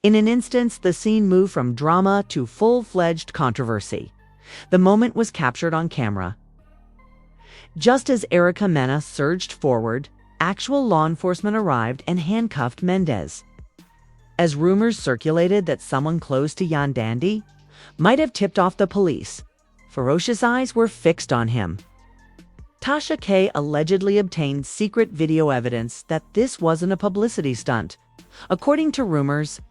In an instant, the scene moved from drama to full-fledged controversy. The moment was captured on camera. Just as Mena surged forward, actual law enforcement arrived and handcuffed Mendeecees. As rumors circulated that someone close to Yandy might have tipped off the police, ferocious eyes were fixed on him. Tasha K allegedly obtained secret video evidence that this wasn't a publicity stunt. According to rumors,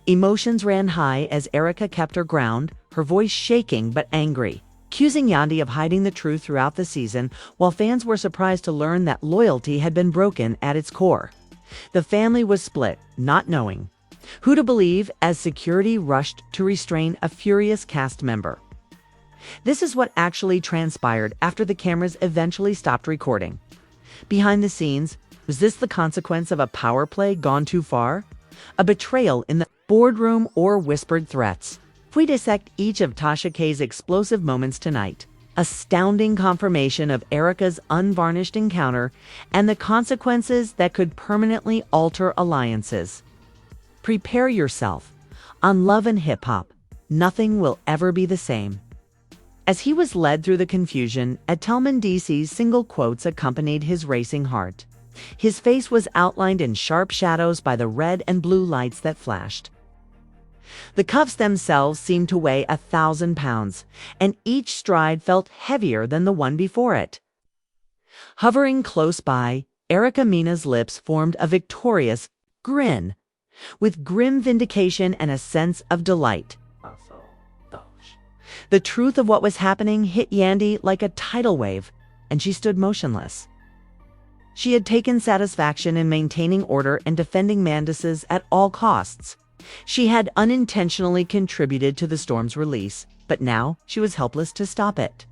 emotions ran high as Erica kept her ground, her voice shaking but angry, accusing Yandy of hiding the truth throughout the season, while fans were surprised to learn that loyalty had been broken at its core. The family was split, not knowing who to believe as security rushed to restrain a furious cast member. This is what actually transpired after the cameras eventually stopped recording. Behind the scenes, was this the consequence of a power play gone too far? A betrayal in the boardroom or whispered threats? We dissect each of Tasha K's explosive moments tonight. Astounding confirmation of Erica's unvarnished encounter and the consequences that could permanently alter alliances. Prepare yourself. On Love and Hip Hop, nothing will ever be the same. As he was led through the confusion, Mendeecees' single quotes accompanied his racing heart. His face was outlined in sharp shadows by the red and blue lights that flashed. The cuffs themselves seemed to weigh 1,000 pounds, and each stride felt heavier than the one before it. Hovering close by, Mena's lips formed a victorious grin, with grim vindication and a sense of delight. The truth of what was happening hit Yandy like a tidal wave, and she stood motionless. She had taken satisfaction in maintaining order and defending Mendeecees at all costs. She had unintentionally contributed to the storm's release, but now she was helpless to stop it.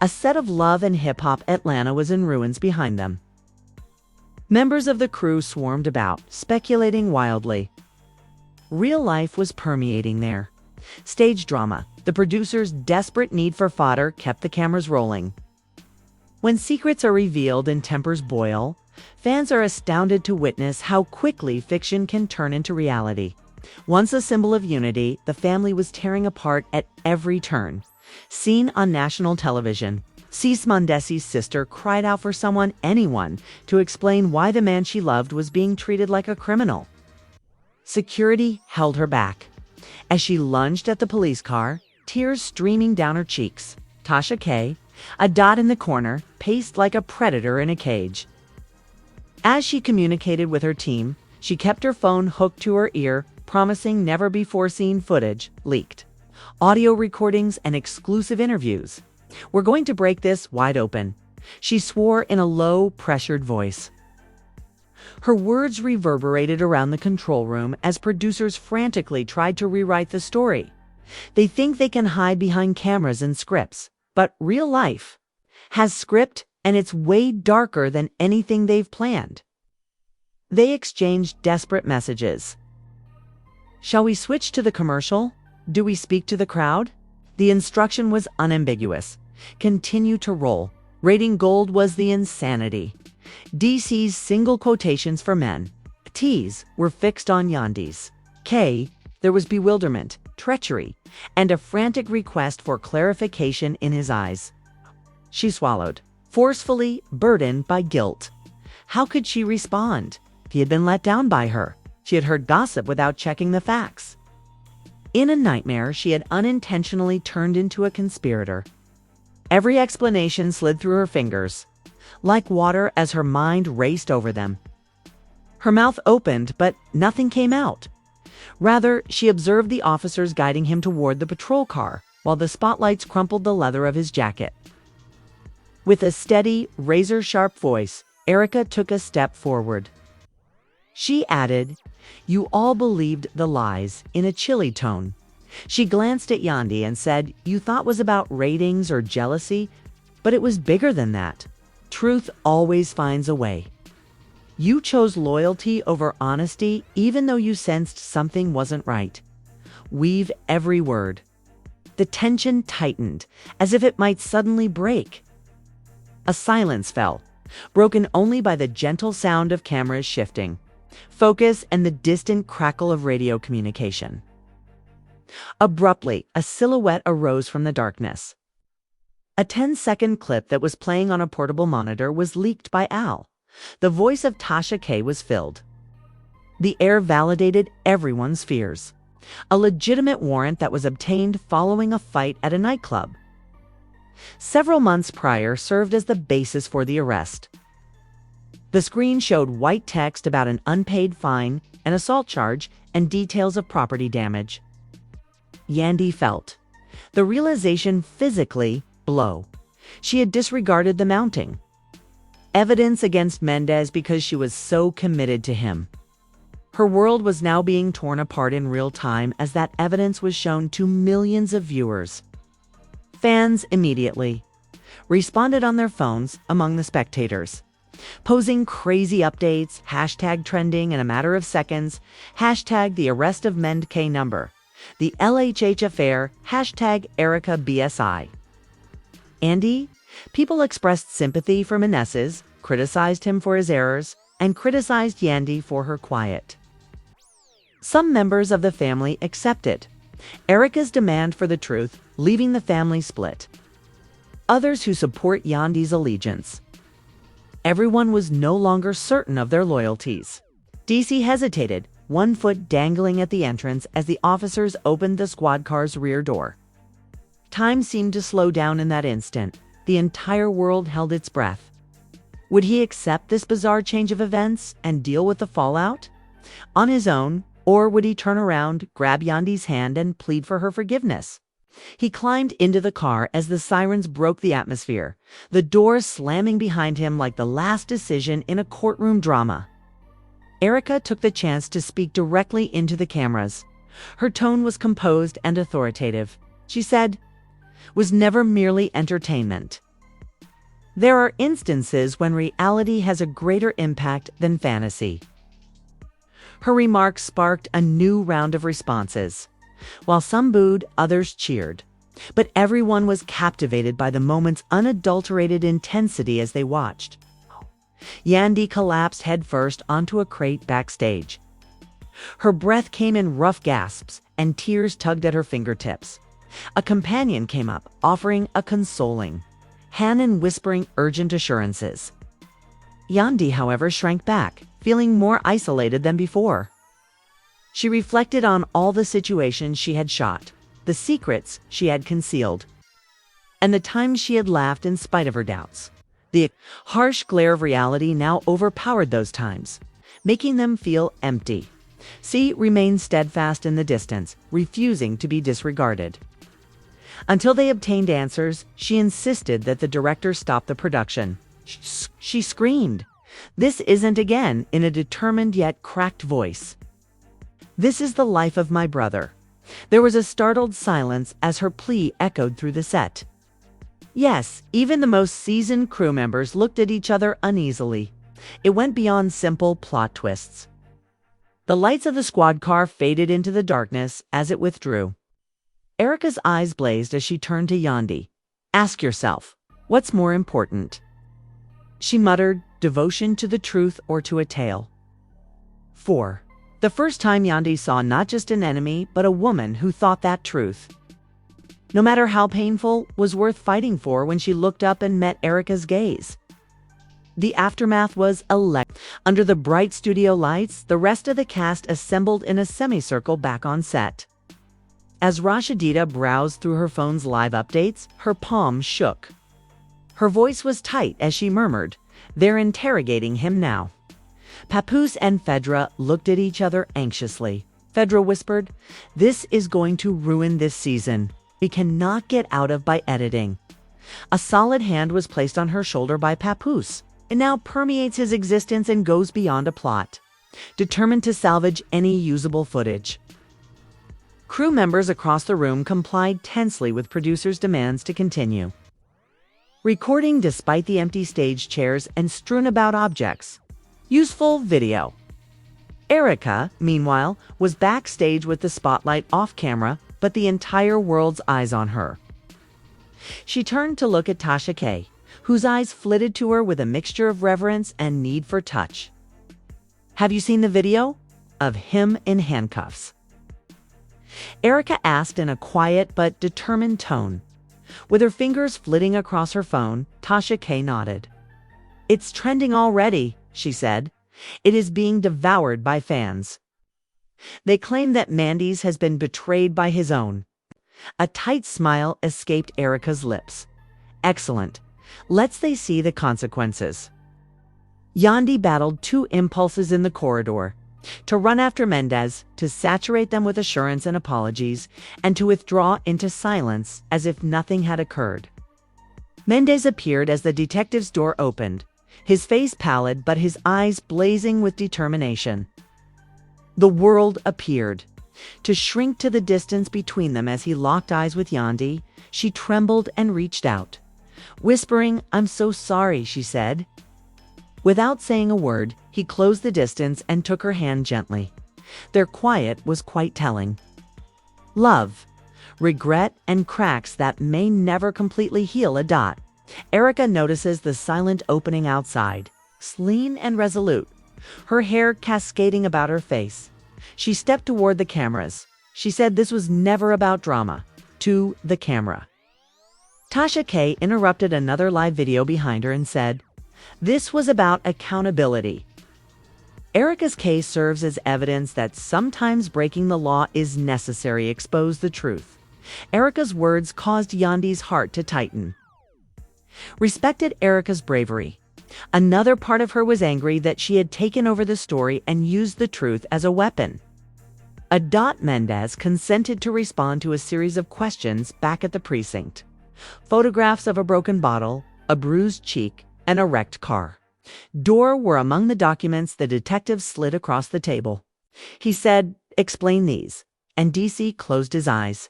A set of Love and Hip Hop Atlanta was in ruins behind them. Members of the crew swarmed about, speculating wildly. Real life was permeating there. Stage drama, the producer's desperate need for fodder, kept the cameras rolling. When secrets are revealed and tempers boil, fans are astounded to witness how quickly fiction can turn into reality. Once a symbol of unity, the family was tearing apart at every turn. Seen on national television, Mendeecees' sister cried out for anyone, to explain why the man she loved was being treated like a criminal. Security held her back. As she lunged at the police car, tears streaming down her cheeks, Tasha K, a dot in the corner, paced like a predator in a cage. As she communicated with her team, she kept her phone hooked to her ear, promising never-before-seen footage leaked. Audio recordings and exclusive interviews. "We're going to break this wide open," she swore in a low, pressured voice. Her words reverberated around the control room as producers frantically tried to rewrite the story. They think they can hide behind cameras and scripts, but real life has script, and it's way darker than anything they've planned. They exchanged desperate messages. "Shall we switch to the commercial? Do we speak to the crowd?" The instruction was unambiguous. Continue to roll. Rating gold was the insanity. DC's single quotations for men. T's were fixed on Yandy's. K, there was bewilderment, treachery, and a frantic request for clarification in his eyes. She swallowed, forcefully burdened by guilt. How could she respond? He had been let down by her. She had heard gossip without checking the facts. In a nightmare, she had unintentionally turned into a conspirator. Every explanation slid through her fingers, like water as her mind raced over them. Her mouth opened, but nothing came out. Rather, she observed the officers guiding him toward the patrol car, while the spotlights crumpled the leather of his jacket. With a steady, razor-sharp voice, Erica took a step forward. She added, "You all believed the lies," in a chilly tone. She glanced at Yandy and said, "You thought was about ratings or jealousy, but it was bigger than that. Truth always finds a way. You chose loyalty over honesty even though you sensed something wasn't right. Weave every word." The tension tightened, as if it might suddenly break. A silence fell, broken only by the gentle sound of cameras shifting. focus, and the distant crackle of radio communication. Abruptly, a silhouette arose from the darkness. A 10-second clip that was playing on a portable monitor was leaked by Al. The voice of Tasha K was filled. The air validated everyone's fears. A legitimate warrant that was obtained following a fight at a nightclub. Several months prior served as the basis for the arrest. The screen showed white text about an unpaid fine, an assault charge, and details of property damage. Yandy felt the realization physically blow. She had disregarded the mounting evidence against Mendeecees because she was so committed to him. Her world was now being torn apart in real time as that evidence was shown to millions of viewers. Fans immediately responded on their phones among the spectators, posing crazy updates, hashtag trending in a matter of seconds, hashtag the arrest of Mendeecees number, the LHH affair, hashtag Erica BSI. Yandy, people expressed sympathy for Mendeecees, criticized him for his errors, and criticized Yandy for her quiet. Some members of the family accepted Erica's demand for the truth, leaving the family split. Others who support Yandy's allegiance. Everyone was no longer certain of their loyalties. DC hesitated, one foot dangling at the entrance as the officers opened the squad car's rear door. Time seemed to slow down in that instant. The entire world held its breath. Would he accept this bizarre change of events and deal with the fallout on his own, or would he turn around, grab Yandy's hand, and plead for her forgiveness? He climbed into the car as the sirens broke the atmosphere, the doors slamming behind him like the last decision in a courtroom drama. Erica took the chance to speak directly into the cameras. Her tone was composed and authoritative. She said, "Was never merely entertainment. There are instances when reality has a greater impact than fantasy." Her remarks sparked a new round of responses. While some booed, others cheered. But everyone was captivated by the moment's unadulterated intensity as they watched. Yandy collapsed headfirst onto a crate backstage. Her breath came in rough gasps, and tears tugged at her fingertips. A companion came up, offering a consoling hand and whispering urgent assurances. Yandy, however, shrank back, feeling more isolated than before. She reflected on all the situations she had shot, the secrets she had concealed, and the times she had laughed in spite of her doubts. The harsh glare of reality now overpowered those times, making them feel empty. She remained steadfast in the distance, refusing to be disregarded. Until they obtained answers, she insisted that the director stop the production. She screamed, "This isn't," again, in a determined yet cracked voice. "This is the life of my brother." There was a startled silence as her plea echoed through the set. Yes, even the most seasoned crew members looked at each other uneasily. It went beyond simple plot twists. The lights of the squad car faded into the darkness as it withdrew. Erica's eyes blazed as she turned to Yandy. "Ask yourself, what's more important?" She muttered, "Devotion to the truth or to a tale?" 4. The first time Yandy saw not just an enemy, but a woman who thought that truth, no matter how painful, was worth fighting for when she looked up and met Erica's gaze. The aftermath was electric. Under the bright studio lights, the rest of the cast assembled in a semicircle back on set. As Rashidita browsed through her phone's live updates, her palms shook. Her voice was tight as she murmured, "They're interrogating him now." Papoose and Fedra looked at each other anxiously. Fedra whispered, "This is going to ruin this season. We cannot get out of by editing." A solid hand was placed on her shoulder by Papoose. It now permeates his existence and goes beyond a plot, determined to salvage any usable footage. Crew members across the room complied tensely with producers' demands to continue recording despite the empty stage chairs and strewn about objects. Useful video. Erica, meanwhile, was backstage with the spotlight off camera, but the entire world's eyes on her. She turned to look at Tasha K, whose eyes flitted to her with a mixture of reverence and need for touch. Have you seen the video of him in handcuffs?" Erica asked in a quiet but determined tone. With her fingers flitting across her phone, Tasha K nodded. "It's trending already," she said. "It is being devoured by fans. They claim that Mendeecees has been betrayed by his own." A tight smile escaped Erica's lips. "Excellent. Let's they see the consequences." Yandy battled two impulses in the corridor: to run after Mendeecees, to saturate them with assurance and apologies, and to withdraw into silence as if nothing had occurred. Mendeecees appeared as the detective's door opened, his face pallid but his eyes blazing with determination. The world appeared to shrink to the distance between them as he locked eyes with Yandy. She trembled and reached out. Whispering, "I'm so sorry," she said. Without saying a word, he closed the distance and took her hand gently. Their quiet was quite telling. Love, regret, and cracks that may never completely heal a dot. Erica notices the silent opening outside, lean and resolute, her hair cascading about her face. She stepped toward the cameras. She said this was never about drama. To the camera. Tasha K interrupted another live video behind her and said, "This was about accountability." Erica's case serves as evidence that sometimes breaking the law is necessary to expose the truth. Erica's words caused Yandy's heart to tighten. Respected Erica's bravery. Another part of her was angry that she had taken over the story and used the truth as a weapon. Mendeecees consented to respond to a series of questions back at the precinct. Photographs of a broken bottle, a bruised cheek, and a wrecked car. Door were among the documents the detective slid across the table. He said, "Explain these," and DC closed his eyes.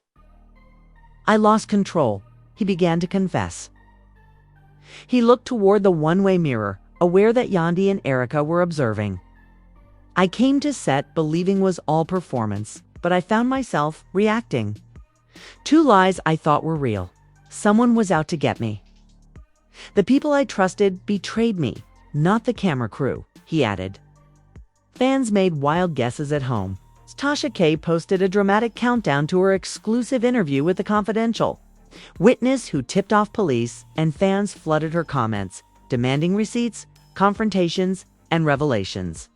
"I lost control," he began to confess. He looked toward the one-way mirror, aware that Yandy and Erica were observing. "I came to set believing was all performance, but I found myself reacting. Two lies I thought were real. Someone was out to get me. The people I trusted betrayed me, not the camera crew," he added. Fans made wild guesses at home. Tasha K posted a dramatic countdown to her exclusive interview with The Confidential. Witness who tipped off police, and fans flooded her comments, demanding receipts, confrontations, and revelations.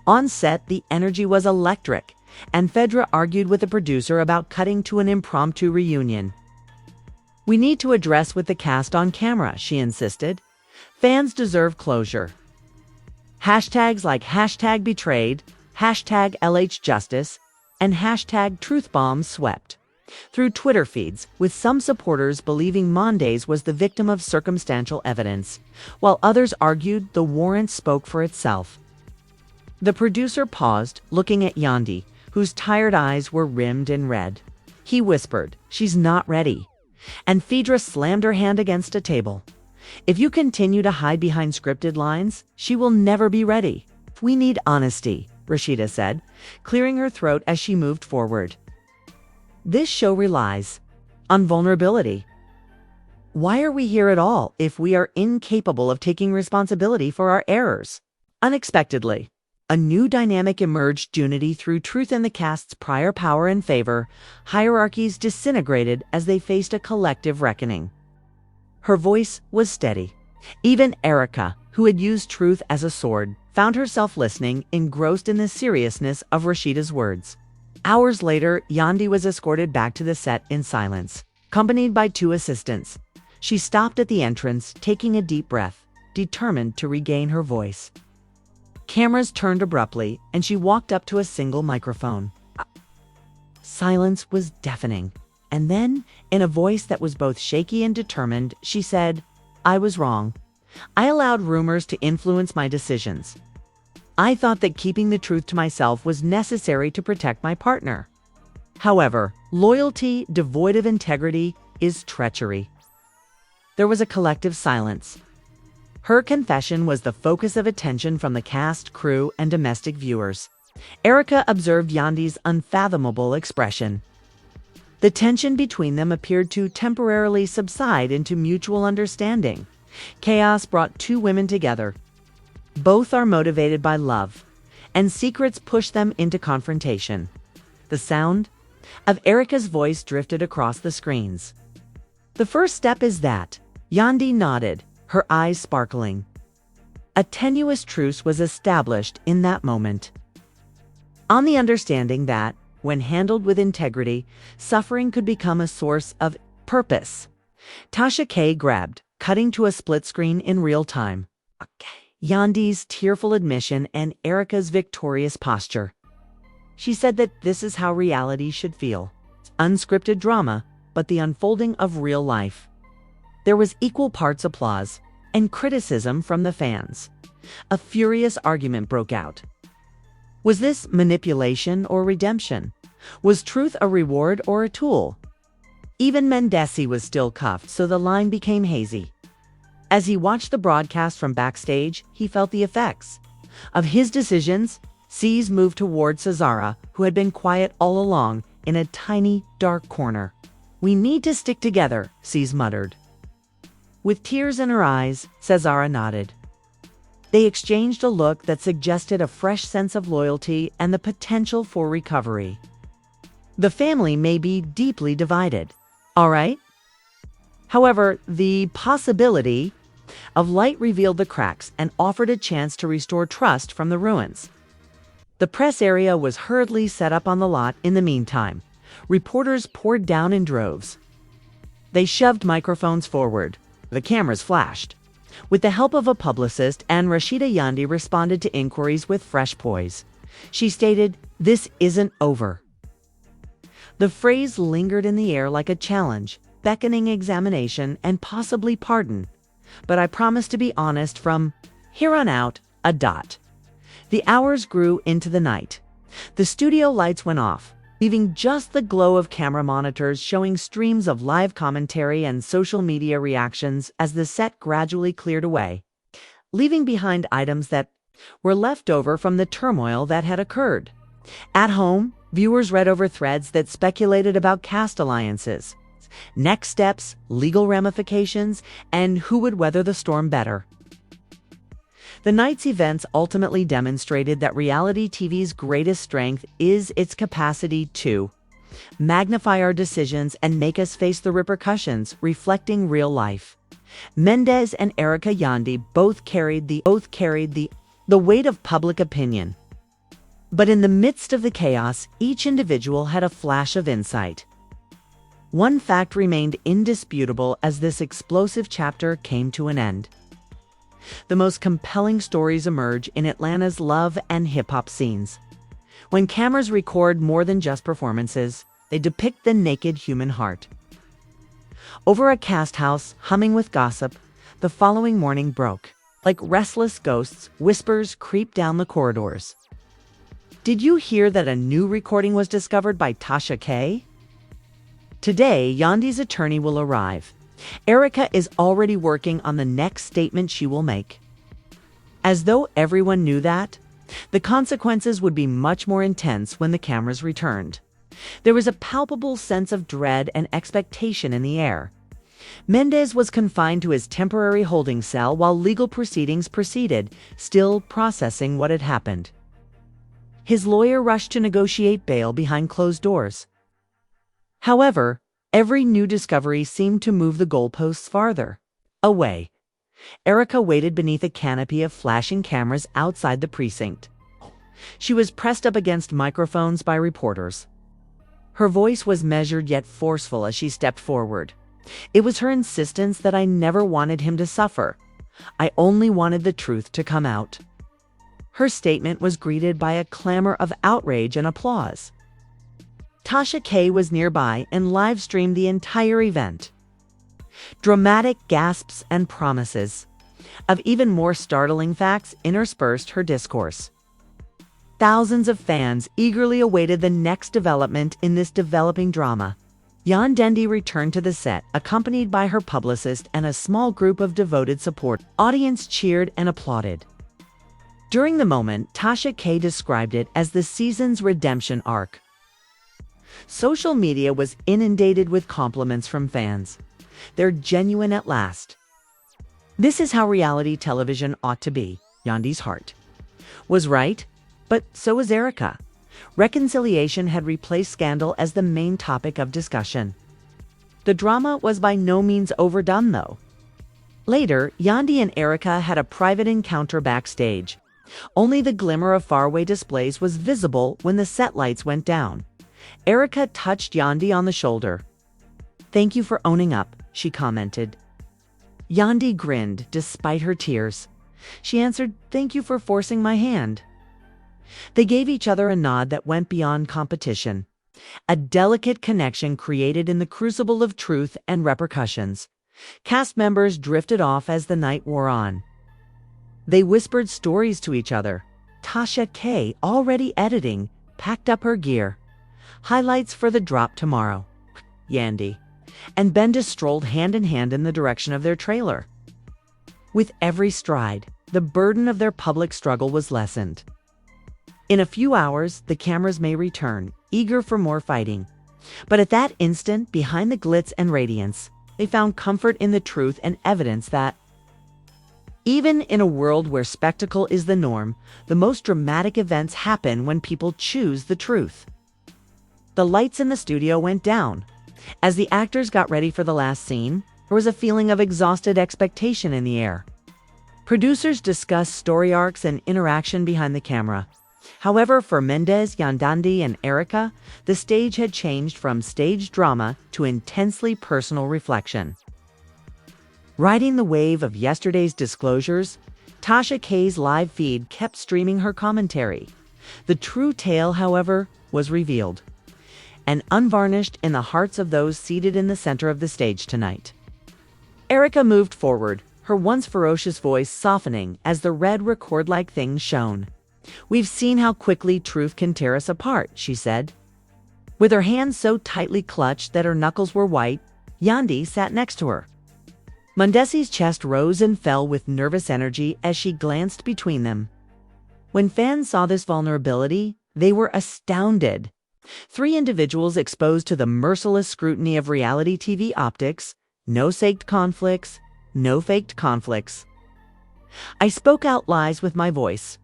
On set, the energy was electric, and Fedra argued with the producer about cutting to an impromptu reunion. "We need to address with the cast on camera," she insisted. "Fans deserve closure." Hashtags like #betrayed, #LHjustice, and #truthbombs swept through Twitter feeds, with some supporters believing Mendeecees was the victim of circumstantial evidence, while others argued the warrant spoke for itself. The producer paused, looking at Yandy, whose tired eyes were rimmed in red. He whispered, "She's not ready." And Phaedra slammed her hand against a table. "If you continue to hide behind scripted lines, she will never be ready. We need honesty," Rashida said, clearing her throat as she moved forward. "This show relies on vulnerability. Why are we here at all if we are incapable of taking responsibility for our errors?" Unexpectedly, a new dynamic emerged: unity through truth in the cast's prior power and favor. Hierarchies disintegrated as they faced a collective reckoning. Her voice was steady. Even Erica, who had used truth as a sword, found herself listening, engrossed in the seriousness of Rashida's words. Hours later, Yandy was escorted back to the set in silence, accompanied by two assistants. She stopped at the entrance, taking a deep breath, determined to regain her voice. Cameras turned abruptly, and she walked up to a single microphone. Silence was deafening, and then, in a voice that was both shaky and determined, she said, "I was wrong. I allowed rumors to influence my decisions. I thought that keeping the truth to myself was necessary to protect my partner. However, loyalty devoid of integrity is treachery." There was a collective silence. Her confession was the focus of attention from the cast, crew, and domestic viewers. Erica observed Yandy's unfathomable expression. The tension between them appeared to temporarily subside into mutual understanding. Chaos brought two women together. Both are motivated by love, and secrets pushed them into confrontation. The sound of Erica's voice drifted across the screens. "The first step is that," Yandy nodded, her eyes sparkling. A tenuous truce was established in that moment, on the understanding that, when handled with integrity, suffering could become a source of purpose. Tasha K grabbed, cutting to a split screen in real time. Yandy's tearful admission and Erica's victorious posture. She said that this is how reality should feel. Unscripted drama, but the unfolding of real life. There was equal parts applause and criticism from the fans. A furious argument broke out. Was this manipulation or redemption? Was truth a reward or a tool? Even Mendeecees was still cuffed, so the line became hazy. As he watched the broadcast from backstage, he felt the effects of his decisions. Cease moved toward Cesara, who had been quiet all along, in a tiny, dark corner. "We need to stick together," Cease muttered. With tears in her eyes, Cesara nodded. They exchanged a look that suggested a fresh sense of loyalty and the potential for recovery. The family may be deeply divided, all right? However, the possibility of light revealed the cracks and offered a chance to restore trust from the ruins. The press area was hurriedly set up on the lot in the meantime. Reporters poured down in droves. They shoved microphones forward. The cameras flashed. With the help of a publicist, and Rashida Yandy responded to inquiries with fresh poise. She stated, "This isn't over." The phrase lingered in the air like a challenge, beckoning examination and possibly pardon. "But I promise to be honest from here on out, a dot." The hours grew into the night. The studio lights went off, leaving just the glow of camera monitors showing streams of live commentary and social media reactions as the set gradually cleared away, leaving behind items that were left over from the turmoil that had occurred. At home, viewers read over threads that speculated about cast alliances, next steps, legal ramifications, and who would weather the storm better. The night's events ultimately demonstrated that reality TV's greatest strength is its capacity to magnify our decisions and make us face the repercussions, reflecting real life. Mendeecees and Erica Yandy both carried the weight of public opinion. But in the midst of the chaos, each individual had a flash of insight. One fact remained indisputable as this explosive chapter came to an end. The most compelling stories emerge in Atlanta's love and hip-hop scenes. When cameras record more than just performances, they depict the naked human heart. Over a cast house humming with gossip, the following morning broke. Like restless ghosts, whispers creeped down the corridors. "Did you hear that a new recording was discovered by Tasha K?" Today, Yandy's attorney will arrive. Erica is already working on the next statement she will make. As though everyone knew that, the consequences would be much more intense when the cameras returned. There was a palpable sense of dread and expectation in the air. Mendeecees was confined to his temporary holding cell while legal proceedings proceeded, still processing what had happened. His lawyer rushed to negotiate bail behind closed doors. However, every new discovery seemed to move the goalposts farther away. Erica waited beneath a canopy of flashing cameras outside the precinct. She was pressed up against microphones by reporters. Her voice was measured yet forceful as she stepped forward. It was her insistence that I never wanted him to suffer. I only wanted the truth to come out. Her statement was greeted by a clamor of outrage and applause. Tasha K was nearby and live-streamed the entire event. Dramatic gasps and promises of even more startling facts interspersed her discourse. Thousands of fans eagerly awaited the next development in this developing drama. Yandy returned to the set, accompanied by her publicist and a small group of devoted support. Audience cheered and applauded. During the moment, Tasha K described it as the season's redemption arc. Social media was inundated with compliments from fans. They're genuine at last. This is how reality television ought to be. Yandy's heart was right. But so was Erica. Reconciliation had replaced scandal as the main topic of discussion. The drama was by no means overdone, though. Later, Yandy and Erica had a private encounter backstage. Only the glimmer of faraway displays was visible when the set lights went down. Erica touched Yandy on the shoulder. "Thank you for owning up," she commented. Yandy grinned despite her tears. She answered, "Thank you for forcing my hand." They gave each other a nod that went beyond competition. A delicate connection created in the crucible of truth and repercussions. Cast members drifted off as the night wore on. They whispered stories to each other. Tasha K, already editing, packed up her gear. "Highlights for the drop tomorrow." Yandy and Mendeecees strolled hand in hand in the direction of their trailer. With every stride, the burden of their public struggle was lessened. In a few hours, the cameras may return, eager for more fighting. But at that instant, behind the glitz and radiance, they found comfort in the truth and evidence that, even in a world where spectacle is the norm, the most dramatic events happen when people choose the truth. The lights in the studio went down. As the actors got ready for the last scene, there was a feeling of exhausted expectation in the air. Producers discussed story arcs and interaction behind the camera. However, for Mendeecees, Yandy, and Erica, the stage had changed from stage drama to intensely personal reflection. Riding the wave of yesterday's disclosures, Tasha K's live feed kept streaming her commentary. The true tale, however, was revealed, and unvarnished in the hearts of those seated in the center of the stage tonight. Erica moved forward, her once ferocious voice softening as the red record-like thing shone. "We've seen how quickly truth can tear us apart," she said. With her hands so tightly clutched that her knuckles were white, Yandy sat next to her. Mendeecees' chest rose and fell with nervous energy as she glanced between them. When fans saw this vulnerability, they were astounded. Three individuals exposed to the merciless scrutiny of reality TV optics, no faked conflicts, no faked conflicts. "I spoke out lies with my voice,"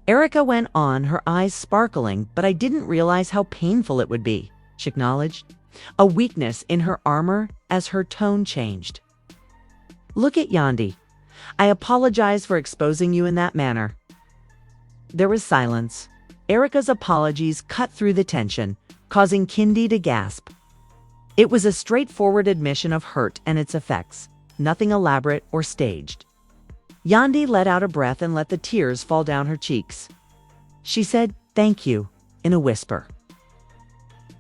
Erica went on, her eyes sparkling, "but I didn't realize how painful it would be," she acknowledged, a weakness in her armor as her tone changed. "Look at Yandy. I apologize for exposing you in that manner." There was silence. Erica's apologies cut through the tension, causing Yandy to gasp. It was a straightforward admission of hurt and its effects, nothing elaborate or staged. Yandy let out a breath and let the tears fall down her cheeks. She said, "Thank you," in a whisper.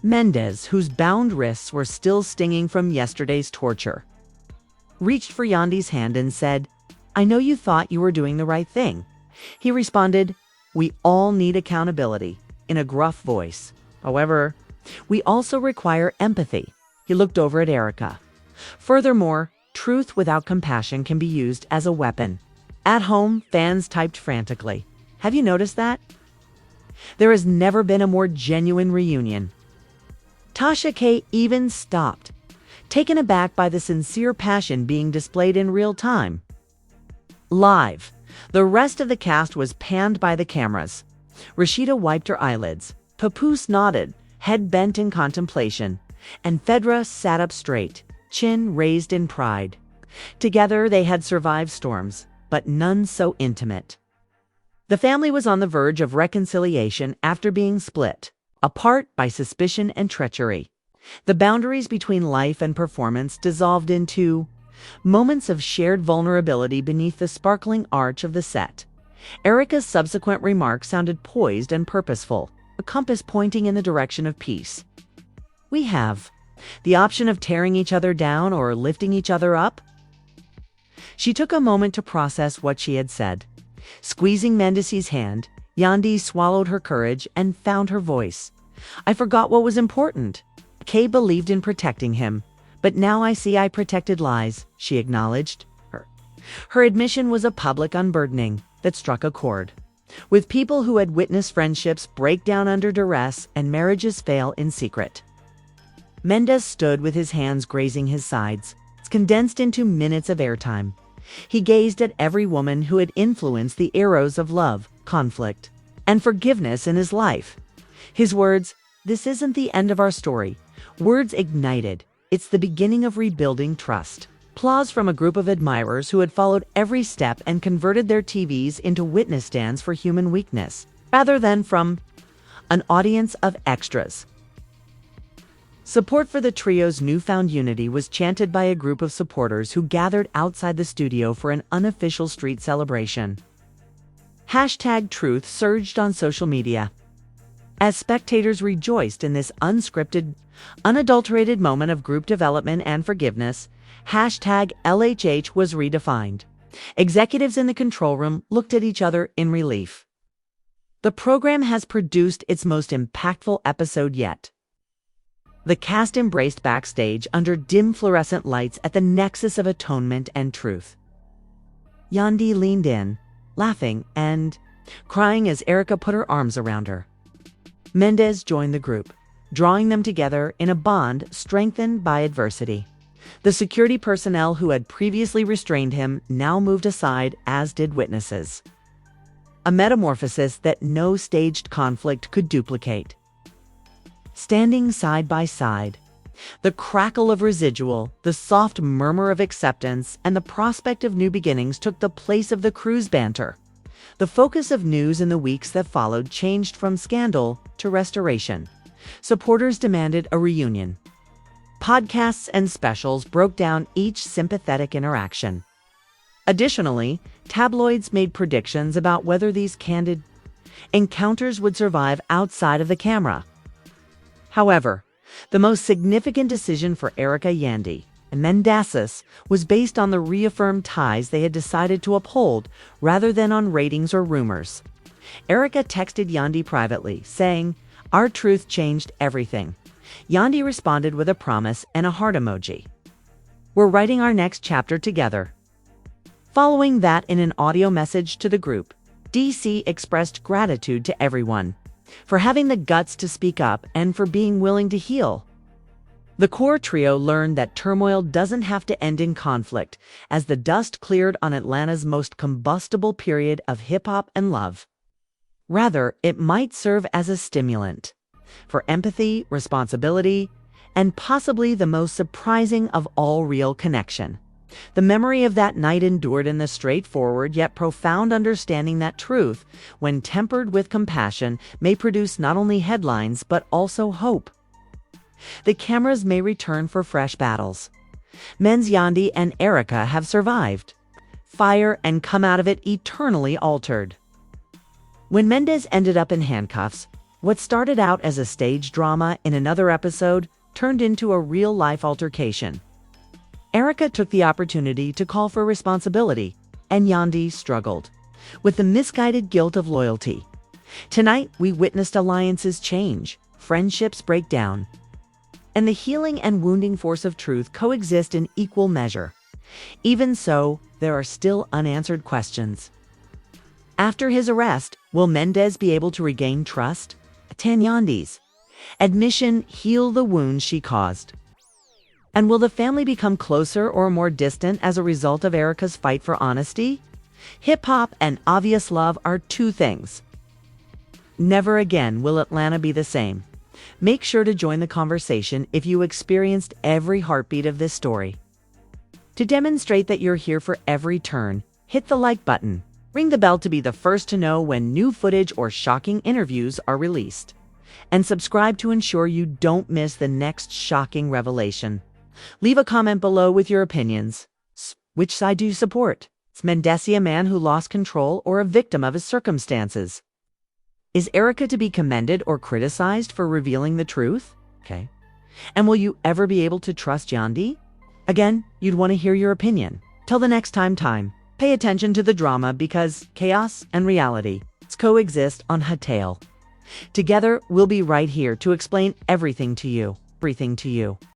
Mendeecees, whose bound wrists were still stinging from yesterday's torture, reached for Yandy's hand and said, "I know you thought you were doing the right thing." He responded, "We all need accountability," in a gruff voice. "However, we also require empathy." He looked over at Erica. "Furthermore, truth without compassion can be used as a weapon." At home, fans typed frantically. Have you noticed that? There has never been a more genuine reunion. Tasha K even stopped, taken aback by the sincere passion being displayed in real time. Live, the rest of the cast was panned by the cameras. Rashida wiped her eyelids. Papoose nodded, head bent in contemplation, and Fedra sat up straight, chin raised in pride. Together they had survived storms, but none so intimate. The family was on the verge of reconciliation after being split, apart by suspicion and treachery. The boundaries between life and performance dissolved into moments of shared vulnerability beneath the sparkling arch of the set. Erica's subsequent remarks sounded poised and purposeful, a compass pointing in the direction of peace. "We have the option of tearing each other down or lifting each other up." She took a moment to process what she had said. Squeezing Mendeecees' hand, Yandy swallowed her courage and found her voice. "I forgot what was important. Kay believed in protecting him, but now I see I protected lies," she acknowledged. Her admission was a public unburdening that struck a chord. With people who had witnessed friendships break down under duress and marriages fail in secret. Mendeecees stood with his hands grazing his sides, condensed into minutes of airtime. He gazed at every woman who had influenced the arrows of love, conflict, and forgiveness in his life. His words, "This isn't the end of our story," words ignited. It's the beginning of rebuilding trust. Applause from a group of admirers who had followed every step and converted their TVs into witness stands for human weakness, rather than from an audience of extras. Support for the trio's newfound unity was chanted by a group of supporters who gathered outside the studio for an unofficial street celebration. #Truth surged on social media. As spectators rejoiced in this unscripted, unadulterated moment of group development and forgiveness, #LHH was redefined. Executives in the control room looked at each other in relief. The program has produced its most impactful episode yet. The cast embraced backstage under dim fluorescent lights at the nexus of atonement and truth. Yandy leaned in, laughing and crying as Erica put her arms around her. Mendeecees joined the group, drawing them together in a bond strengthened by adversity. The security personnel who had previously restrained him now moved aside, as did witnesses. A metamorphosis that no staged conflict could duplicate. Standing side by side, the crackle of residual, the soft murmur of acceptance, and the prospect of new beginnings took the place of the crew's banter. The focus of news in the weeks that followed changed from scandal to restoration. Supporters demanded a reunion. Podcasts and specials broke down each sympathetic interaction. Additionally, tabloids made predictions about whether these candid encounters would survive outside of the camera. However, the most significant decision for Erica, Yandy, and Mendeecees was based on the reaffirmed ties they had decided to uphold rather than on ratings or rumors. Erica texted Yandy privately, saying, "Our truth changed everything." Yandy responded with a promise and a heart emoji. "We're writing our next chapter together." Following that, in an audio message to the group, DC expressed gratitude to everyone for having the guts to speak up and for being willing to heal. The core trio learned that turmoil doesn't have to end in conflict, as the dust cleared on Atlanta's most combustible period of hip-hop and love. Rather, it might serve as a stimulant for empathy, responsibility, and possibly the most surprising of all, real connection. The memory of that night endured in the straightforward yet profound understanding that truth, when tempered with compassion, may produce not only headlines but also hope. The cameras may return for fresh battles. Men's Yandy and Erica have survived fire and come out of it eternally altered. When Mendeecees ended up in handcuffs, what started out as a stage drama in another episode turned into a real-life altercation. Erica took the opportunity to call for responsibility, and Yandy struggled with the misguided guilt of loyalty. Tonight, we witnessed alliances change, friendships break down, and the healing and wounding force of truth coexist in equal measure. Even so, there are still unanswered questions. After his arrest, will Mendeecees be able to regain trust? Yandy's admission heal the wounds she caused? And will the family become closer or more distant as a result of Erica's fight for honesty? Hip-hop and obvious love are two things. Never again will Atlanta be the same. Make sure to join the conversation if you experienced every heartbeat of this story. To demonstrate that you're here for every turn, hit the like button. Ring the bell to be the first to know when new footage or shocking interviews are released. And subscribe to ensure you don't miss the next shocking revelation. Leave a comment below with your opinions. Which side do you support? Is Mendeecees a man who lost control or a victim of his circumstances? Is Erica to be commended or criticized for revealing the truth? And will you ever be able to trust Yandy? Again, you'd want to hear your opinion. Till the next time. Pay attention to the drama because chaos and reality coexist on Hatale. Together, we'll be right here to explain everything to you.